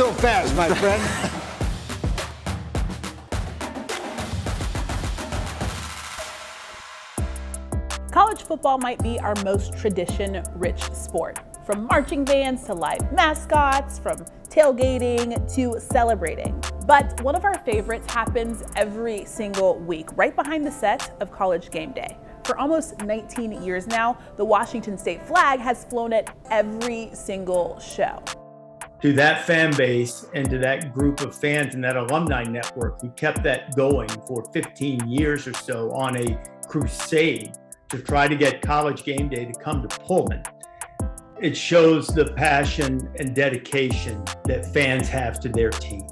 so fast, my friend. College football might be our most tradition-rich sport. From marching bands to live mascots, from tailgating to celebrating. But one of our favorites happens every single week, right behind the set of College GameDay. For almost 19 years now, the Washington State flag has flown at every single show. To that fan base and to that group of fans and that alumni network who kept that going for 15 years or so on a crusade to try to get College GameDay to come to Pullman. It shows the passion and dedication that fans have to their team.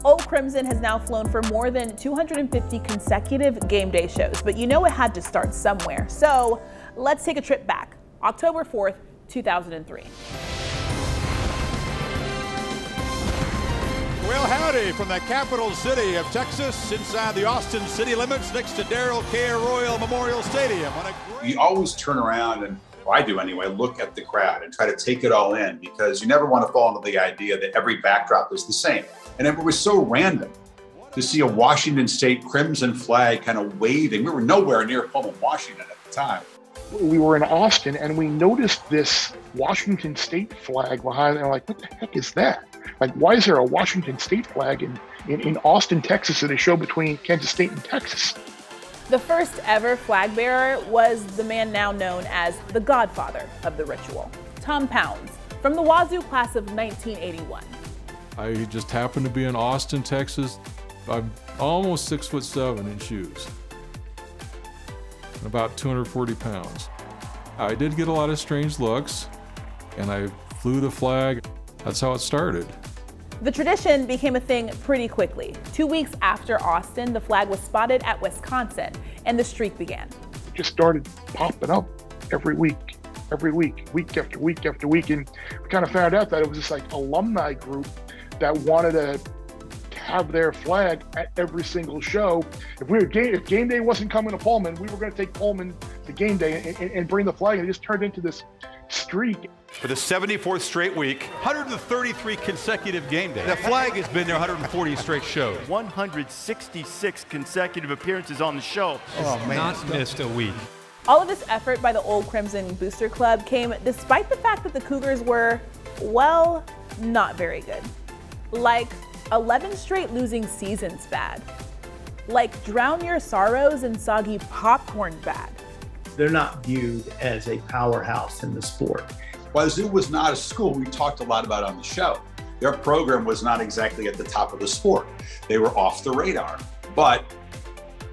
Old Crimson has now flown for more than 250 consecutive game day shows, but you know it had to start somewhere. So let's take a trip back, October 4th, 2003. Well, howdy from the capital city of Texas, inside the Austin city limits, next to Darrell K. Royal Memorial Stadium. You always turn around and, well, I do anyway, look at the crowd and try to take it all in, because you never want to fall into the idea that every backdrop is the same. And it was so random to see a Washington State crimson flag kind of waving. We were nowhere near Pullman, Washington at the time. We were in Austin and we noticed this Washington State flag behind, and like, what the heck is that? Like, why is there a Washington State flag in Austin, Texas at a show between Kansas State and Texas? The first ever flag bearer was the man now known as the godfather of the ritual, Tom Pounds, from the Wazoo class of 1981. I just happened to be in Austin, Texas. I'm almost 6'7" in shoes, about 240 pounds. I did get a lot of strange looks, and I flew the flag. That's how it started. The tradition became a thing pretty quickly. 2 weeks after Austin, the flag was spotted at Wisconsin, and the streak began. It just started popping up every week, week after week after week, and we kind of found out that it was this like alumni group that wanted to have their flag at every single show. If game day wasn't coming to Pullman, we were going to take Pullman to game day and bring the flag, and it just turned into this streak. For the 74th straight week, 133 consecutive game days. The flag has been there 140 straight shows. 166 consecutive appearances on the show. Oh, man. Not missed a week. All of this effort by the Old Crimson Booster Club came despite the fact that the Cougars were, well, not very good. Like 11 straight losing seasons bad. Like drown your sorrows in soggy popcorn bad. They're not viewed as a powerhouse in the sport. Wazoo was not a school we talked a lot about on the show. Their program was not exactly at the top of the sport. They were off the radar, but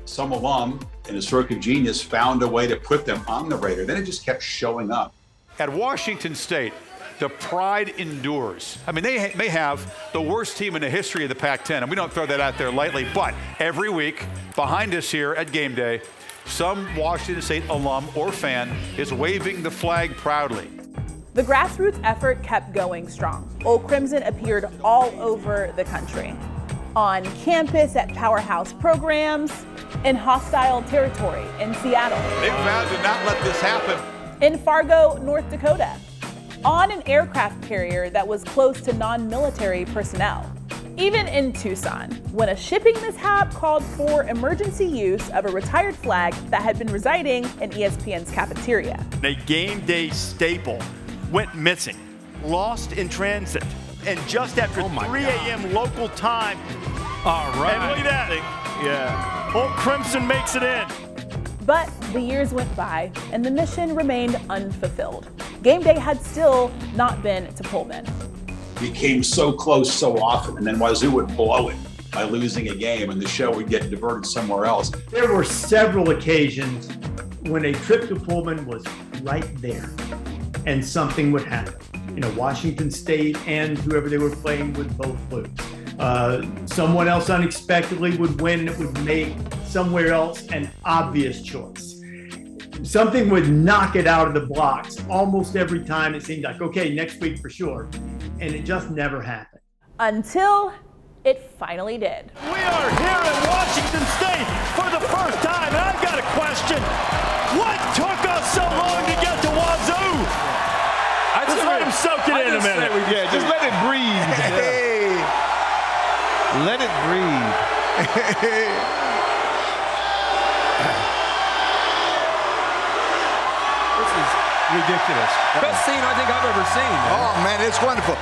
some alum in a stroke of genius found a way to put them on the radar. Then it just kept showing up. At Washington State, the pride endures. I mean, they may have the worst team in the history of the Pac-10, and we don't throw that out there lightly, but every week behind us here at Game Day, some Washington State alum or fan is waving the flag proudly. The grassroots effort kept going strong. Old Crimson appeared all over the country. On campus, at powerhouse programs, in hostile territory in Seattle. They vowed to not let this happen. In Fargo, North Dakota. On an aircraft carrier that was close to non-military personnel. Even in Tucson, when a shipping mishap called for emergency use of a retired flag that had been residing in ESPN's cafeteria. A game day staple went missing, lost in transit, and just after 3 a.m. local time. All right. And look at that. Yeah. Old Crimson makes it in. But the years went by, and the mission remained unfulfilled. Game day had still not been to Pullman. We came so close so often, and then Wazoo would blow it by losing a game, and the show would get diverted somewhere else. There were several occasions when a trip to Pullman was right there, and something would happen. You know, Washington State and whoever they were playing would both lose. Someone else unexpectedly would win, and it would make somewhere else an obvious choice. Something would knock it out of the blocks almost every time. It seemed like, okay, next week for sure. And it just never happened. Until it finally did. We are here at Washington State for the first time, and I've got a question. What took us so long to get to Wazoo? Just let him soak it in a minute. Yeah, just let it breathe. Ridiculous. Best scene I think I've ever seen. Man. Oh, man, it's wonderful.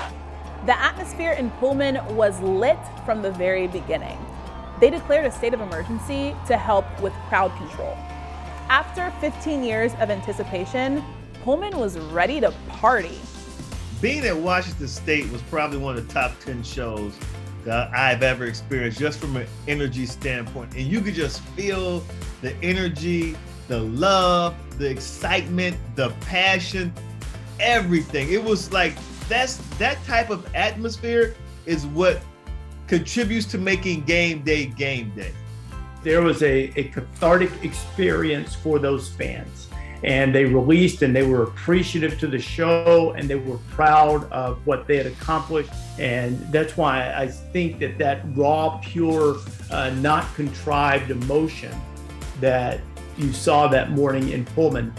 The atmosphere in Pullman was lit from the very beginning. They declared a state of emergency to help with crowd control. After 15 years of anticipation, Pullman was ready to party. Being at Washington State was probably one of the top 10 shows that I've ever experienced, just from an energy standpoint. And you could just feel the energy, the love, the excitement, the passion, everything. It was like, that type of atmosphere is what contributes to making game day game day. There was a cathartic experience for those fans, and they released and they were appreciative to the show, and they were proud of what they had accomplished. And that's why I think that raw, pure, not contrived emotion that you saw that morning in Pullman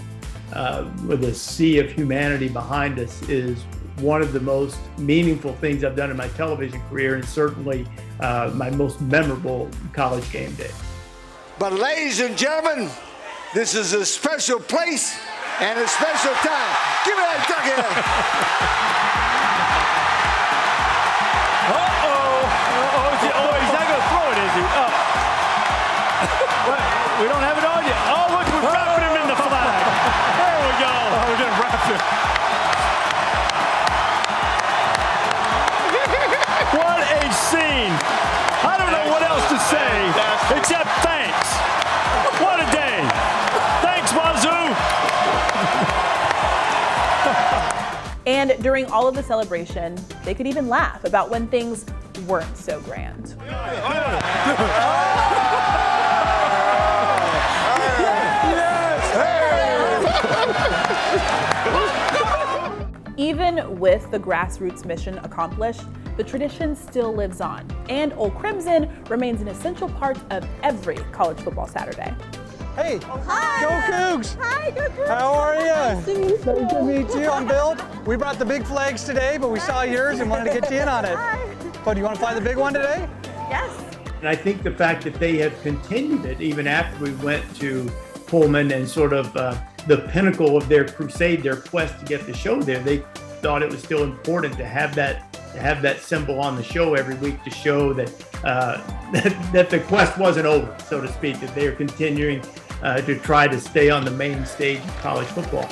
with a sea of humanity behind us is one of the most meaningful things I've done in my television career, and certainly my most memorable college game day. But ladies and gentlemen, this is a special place and a special time. Give me that duck here. Oh, he's not going to throw it, is he? We don't have it on yet. Oh, look, we're wrapping him in the flag. There we go. Oh, we're going to wrap him. What a scene. I don't know what else to say except thanks. What a day. Thanks, Wazoo. And during all of the celebration, they could even laugh about when things weren't so grand. Even with the grassroots mission accomplished, the tradition still lives on, and Old Crimson remains an essential part of every college football Saturday. Hey, hi. Go Cougs! Hi, go Cougs! How are you? Nice to meet you. Good to meet you. I'm Bill. We brought the big flags today, but we saw yours and wanted to get you in on it. Hi. Oh, do you want to fly the big one today? Yes. And I think the fact that they have continued it even after we went to Pullman and sort of the pinnacle of their crusade, their quest to get the show there, they thought it was still important to have that symbol on the show every week to show that that the quest wasn't over, so to speak, that they are continuing to try to stay on the main stage of college football.